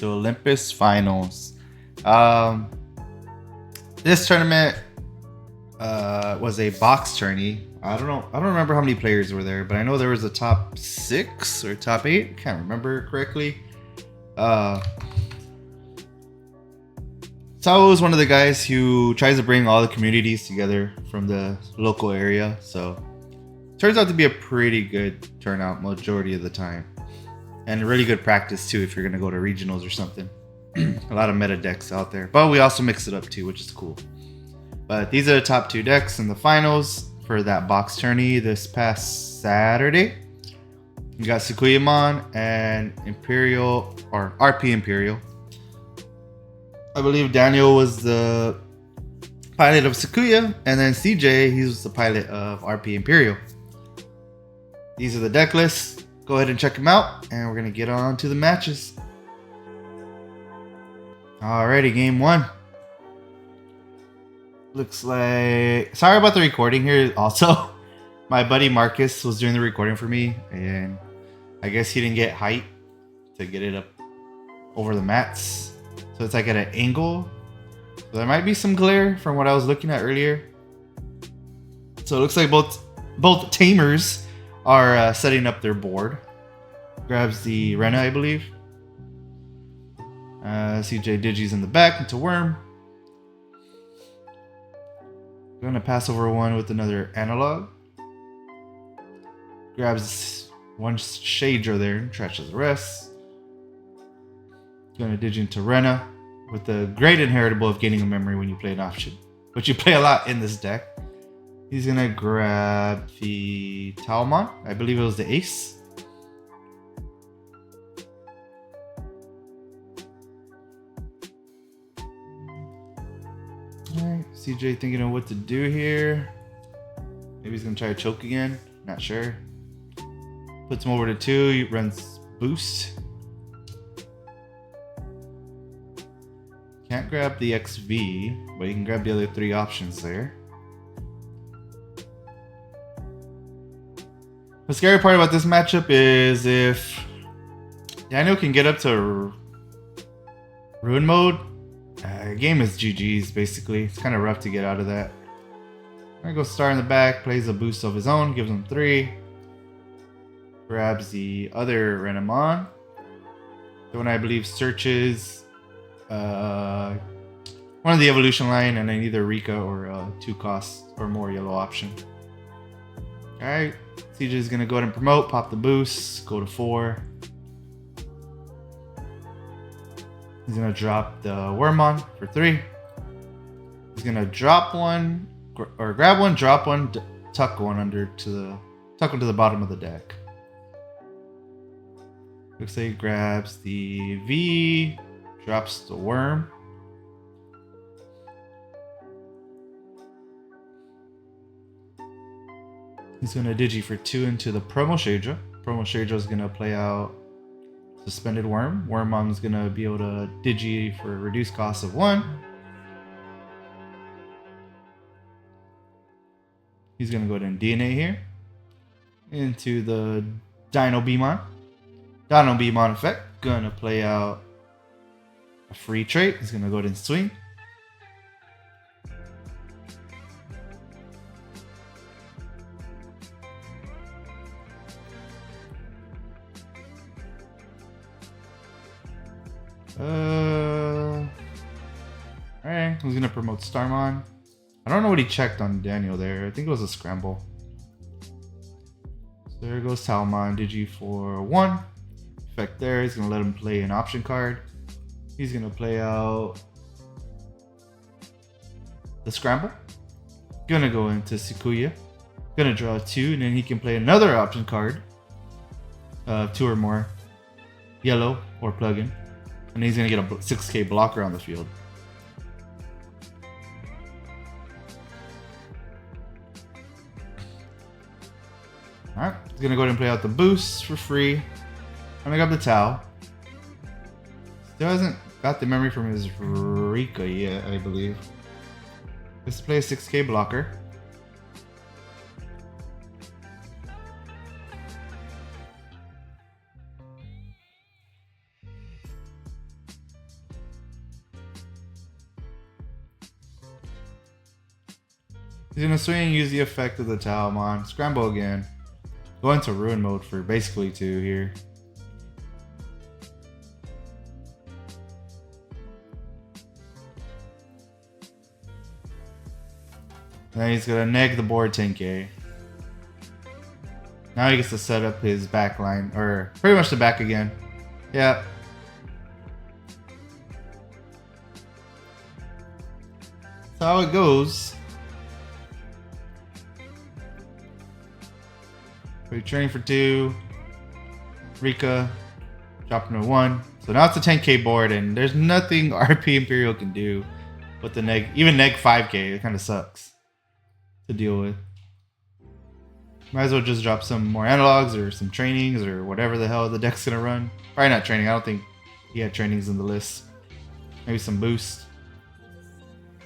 to Olympus Finals. This tournament was a box tourney. I don't remember how many players were there, but I know there was a top 6 or top 8. Can't remember correctly. Sawa was one of the guys who tries to bring all the communities together from the local area. So turns out to be a pretty good turnout majority of the time. And really good practice too if you're going to go to regionals or something. A lot of meta decks out there. But we also mix it up too, which is cool. But these are the top 2 decks in the finals for that box tourney this past Saturday. We got Sakuya and Imperial, or RP Imperial. I believe Daniel was the pilot of Sakuya, and then CJ, he was the pilot of RP Imperial. These are the deck lists. Go ahead and check them out, and we're going to get on to the matches. Alrighty, game 1. Looks like... Sorry about the recording here also. My buddy Marcus was doing the recording for me, and I guess he didn't get height to get it up over the mats. So it's like at an angle. So there might be some glare from what I was looking at earlier. So it looks like both tamers are setting up their board. Grabs the Rena, I believe. CJ Digi's in the back into Worm. Gonna pass over one with another analog. Grabs one Shadra there and trashes the rest. Gonna Digi into Rena with the great inheritable of gaining a memory when you play an option, which you play a lot in this deck. He's gonna grab the Talmon. I believe it was the ace. Alright, CJ thinking of what to do here. Maybe he's gonna try to choke again. Not sure. Puts him over to 2. He runs boost. Can't grab the XV, but you can grab the other 3 options there. The scary part about this matchup is if Daniel can get up to ruin mode, game is GG's basically. It's kind of rough to get out of that. I'm gonna go Star in the back, plays a boost of his own, gives him 3. Grabs the other Renamon. The one I believe searches one of the evolution line and then either Rika or 2 cost or more yellow option. Alright, CJ is gonna go ahead and promote, pop the boost, go to 4. He's gonna drop the Wormon for 3. He's gonna drop one, or grab one, drop one, tuck one tuck one to the bottom of the deck. Looks like he grabs the V, drops the Worm. He's gonna Digi for 2 into the Promo Shadra. Promo Shadra is gonna play out Suspended Worm. Wormon's gonna be able to Digi for a reduced cost of 1. He's gonna go ahead and DNA here into the Dino Beamon. Dino Beamon effect. Gonna play out a free trait. He's gonna go ahead and swing. Alright, who's gonna promote Starmon? I don't know what he checked on Daniel there. I think it was a scramble. So there goes Talmon, Digi for 1. Effect there, he's gonna let him play an option card. He's gonna play out the scramble. Gonna go into Sakuya. Gonna draw 2, and then he can play another option card. 2 or more. Yellow or plug-in. And he's gonna get a 6k blocker on the field. Alright, he's gonna go ahead and play out the boost for free. I'm gonna grab the Tau. Still hasn't got the memory from his Rika yet, I believe. Let's play a 6k blocker. He's gonna swing, use the effect of the Talmon, scramble again. Go into ruin mode for basically 2 here. Then he's gonna neg the board 10k. Now he gets to set up his back line, or pretty much the back again. Yeah. That's how it goes. We're training for 2. Rika, dropping to 1. So now it's a 10k board, and there's nothing RP Imperial can do with the neg, even neg 5k. It kind of sucks to deal with. Might as well just drop some more analogs or some trainings or whatever the hell the deck's gonna run. Probably not training. I don't think he had trainings in the list. Maybe some boost.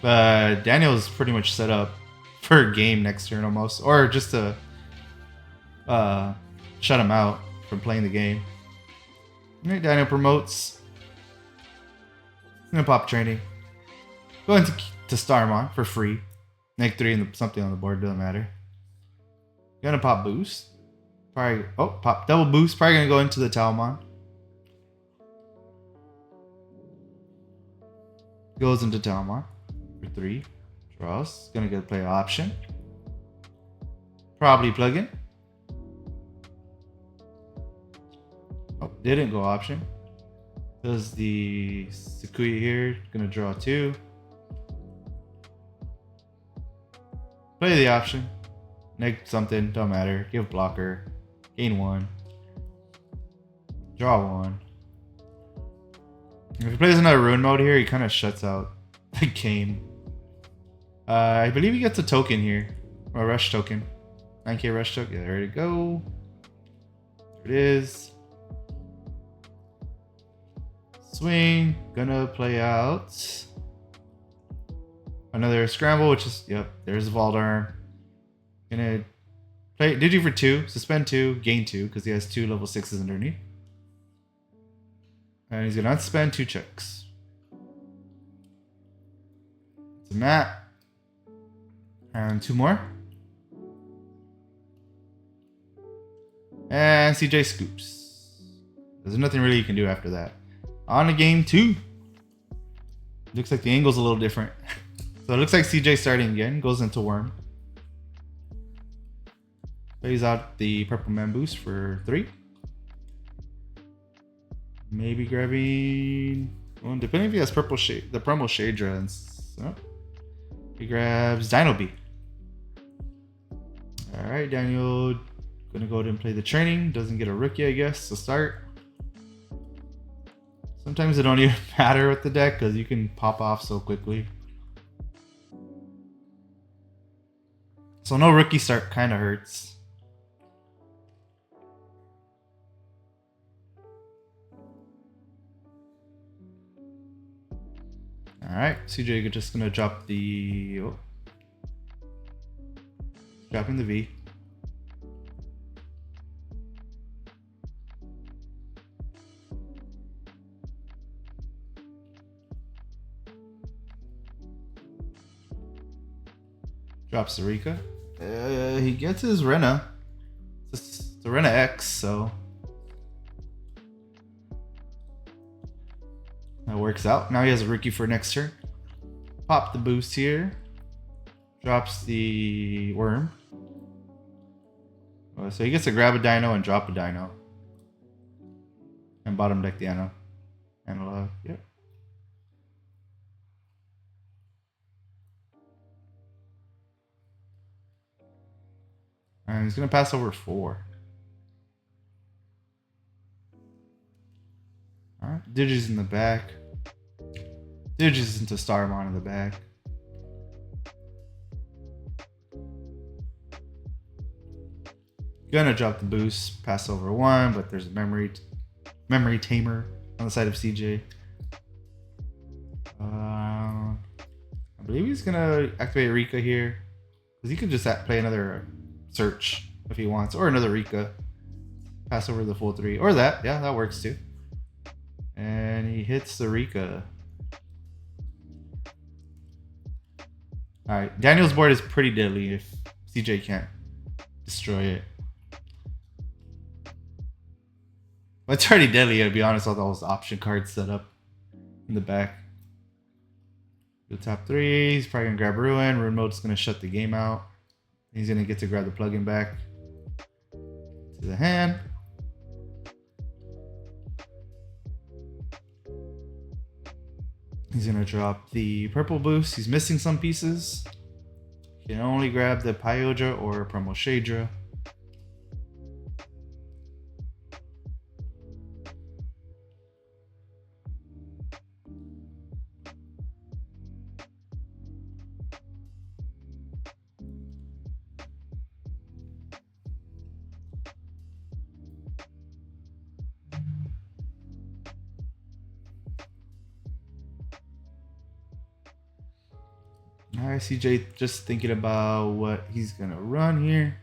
But Daniel's pretty much set up for a game next turn almost, or just to shut him out from playing the game. Alright, Daniel promotes. I'm gonna pop training. Go into Starmon for free. Neg 3 and something on the board, doesn't matter. Gonna pop boost. Probably, oh, pop double boost. Probably gonna go into the Talmon. Goes into Talmon for 3. Draws. Gonna get to play option. Probably plug in. Oh, didn't go option. Does the Sakuya here. Gonna draw 2. Play the option. Neg something, don't matter. Give blocker. Gain 1. Draw 1. If he plays another ruin mode here, he kind of shuts out the game. I believe he gets a token here. Or a rush token. 9k rush token. Yeah, there we go. There it is. Swing. Gonna play out another scramble, which is, yep, there's Valdarm. Gonna play Digi for 2, suspend 2, gain 2, because he has 2 level 6s underneath. And he's gonna unspend 2 checks. It's a mat. And 2 more. And CJ scoops. There's nothing really you can do after that. On to game 2. Looks like the angle's a little different. So it looks like CJ starting again, goes into Worm. Plays out the Purple Man boost for 3. Maybe grabbing, well, depending if he has purple shade, the promo Shadra, and so he grabs Dino B. All right, Daniel, gonna go ahead and play the training. Doesn't get a rookie, I guess, to start. Sometimes it don't even matter with the deck because you can pop off so quickly. So no rookie start kind of hurts. Alright, CJ just gonna drop the... Oh. Dropping the V. Drops the Rika. He gets his Rena. It's the Rena X, so... That works out. Now he has a rookie for next turn. Pop the boost here. Drops the Worm. So he gets to grab a Dino and drop a Dino. And bottom deck the analog. Yep. And he's going to pass over 4. Alright, Digi's in the back. Digi's into Starmon in the back. Gonna drop the boost, pass over 1, but there's a memory tamer on the side of CJ. I believe he's gonna activate Rika here, because he can just play another search if he wants, or another Rika. Pass over the full 3, or that. Yeah, that works too. And he hits the Rika. Alright, Daniel's board is pretty deadly if CJ can't destroy it. But it's already deadly, to be honest, with all those option cards set up in the back. The top 3, he's probably gonna grab Ruin. Ruin mode's gonna shut the game out. He's gonna get to grab the plugin back to the hand. He's gonna drop the purple boost. He's missing some pieces. He can only grab the Pyoja or Promo Shadra. Alright, CJ just thinking about what he's gonna run here.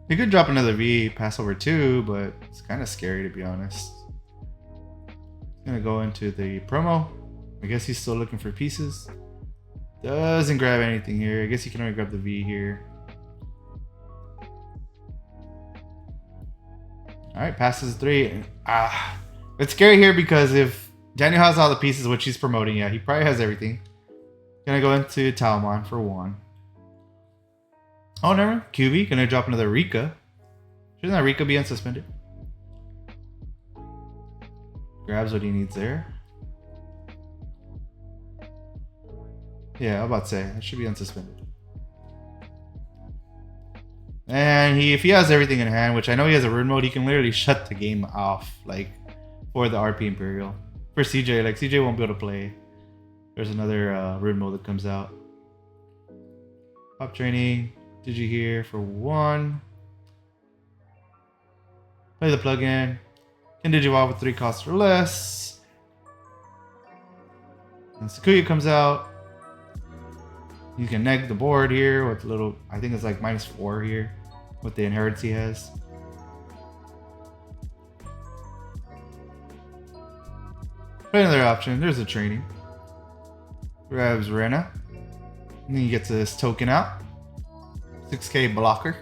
He could drop another V, pass over 2, but it's kind of scary to be honest. He's gonna go into the promo. I guess he's still looking for pieces. Doesn't grab anything here. I guess he can only grab the V here. Alright, passes 3. It's scary here because if Daniel has all the pieces which he's promoting, yeah, he probably has everything. Gonna go into Talmon for 1. Oh, never. QB, gonna drop another Rika. Shouldn't that Rika be unsuspended? Grabs what he needs there. Yeah, I'm about to say, it should be unsuspended. And if he has everything in hand, which I know he has a rune mode, he can literally shut the game off, like, for the RP Imperial. For CJ, like, CJ won't be able to play. There's another rune mode that comes out. Pop training. Digi here for 1. Play the plugin. Can Digivolve with 3 costs or less. And Sakuya comes out. You can neg the board here with a little, I think it's like -4 here with the inheritance he has. Play another option. There's a training. Grabs Rena. And then he gets this token out. 6k blocker.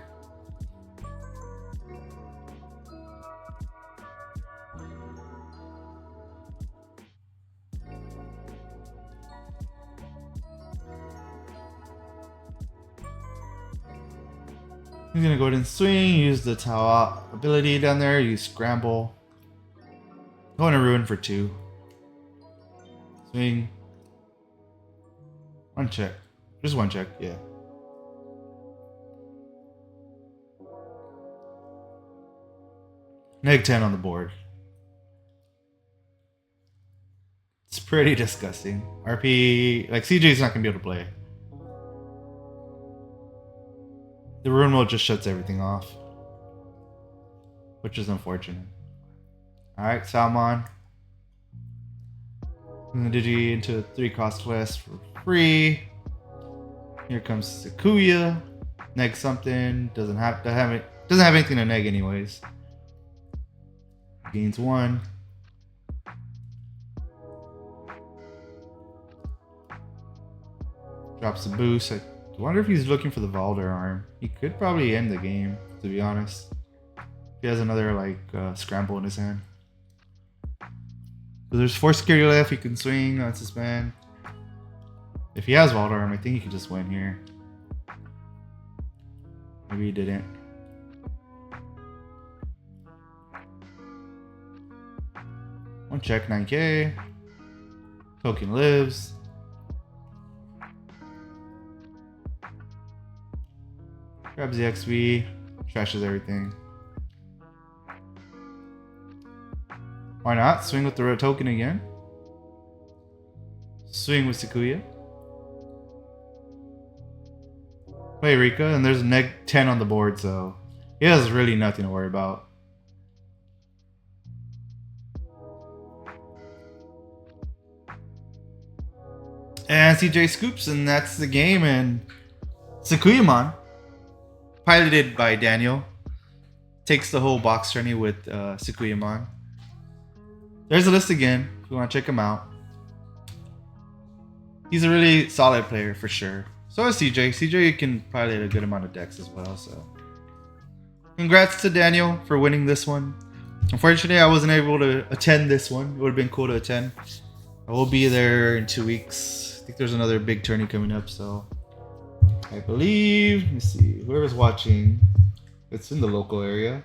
He's gonna go ahead and swing, use the Tau ability down there, use Scramble. Going to Ruin for 2. Swing. 1 check. Just 1 check, yeah. Neg 10 on the board. It's pretty disgusting. RP, like CJ's not gonna be able to play. The rune mode just shuts everything off, which is unfortunate. Alright, Salmon. I'm gonna Digi into a 3 cost quest for free. Here comes Sakuya. Neg something. Doesn't have anything to neg anyways. Gains 1. Drops a boost. I wonder if he's looking for the Valder arm. He could probably end the game, to be honest. He has another like scramble in his hand. So there's 4 security left. He can swing on suspend. If he has Valder arm, I think he could just win here. Maybe he didn't. One check, 9k. Token lives. Grabs the XP, trashes everything. Why not? Swing with the red token again. Swing with Sakuya. Play Rika, and there's neg 10 on the board, so he has really nothing to worry about. And CJ scoops, and that's the game. And Sakuyamon, piloted by Daniel, takes the whole box journey with Sakuyamon. There's a list again if you want to check them out. he's a really solid player for sure. So is CJ. CJ can probably hit a good amount of decks as well. So congrats to Daniel for winning this one. Unfortunately, I wasn't able to attend this one. It would have been cool to attend. I will be there in 2 weeks. I think there's another big tourney coming up. So I believe, let me see, whoever's watching, it's in the local area.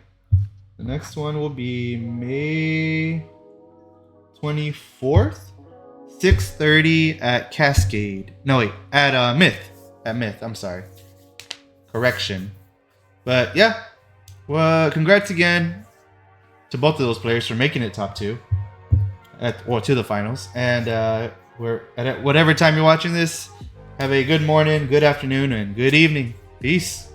The next one will be May 24th, 6:30 at Cascade. No, wait, at Myth. At Myth, I'm sorry. Correction. But yeah, well, congrats again to both of those players for making it top 2 to the finals. And we're at whatever time you're watching this, have a good morning, good afternoon, and good evening. Peace.